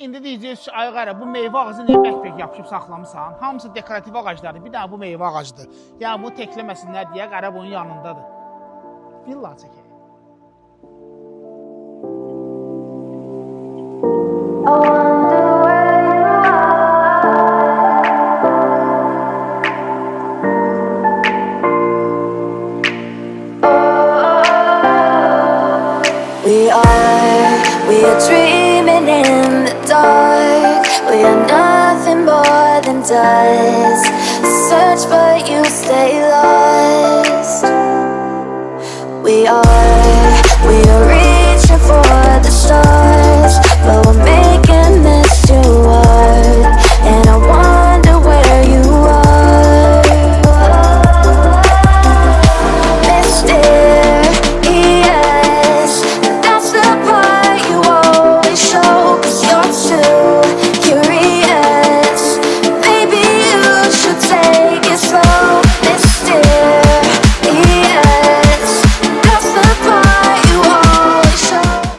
İndi deyəcəyiz ki, ay qara, bu meyvə ağacı niyə bərk-bərk yapışıb saxlamısan? Hamısı dekorativ ağaclardır, bir dənə bu meyvə ağacıdır. Yəni bunu təkləməsinlər deyə qara bunun yanındadır. Villa çəkək. We are dreaming in the dark. We are nothing more than dust.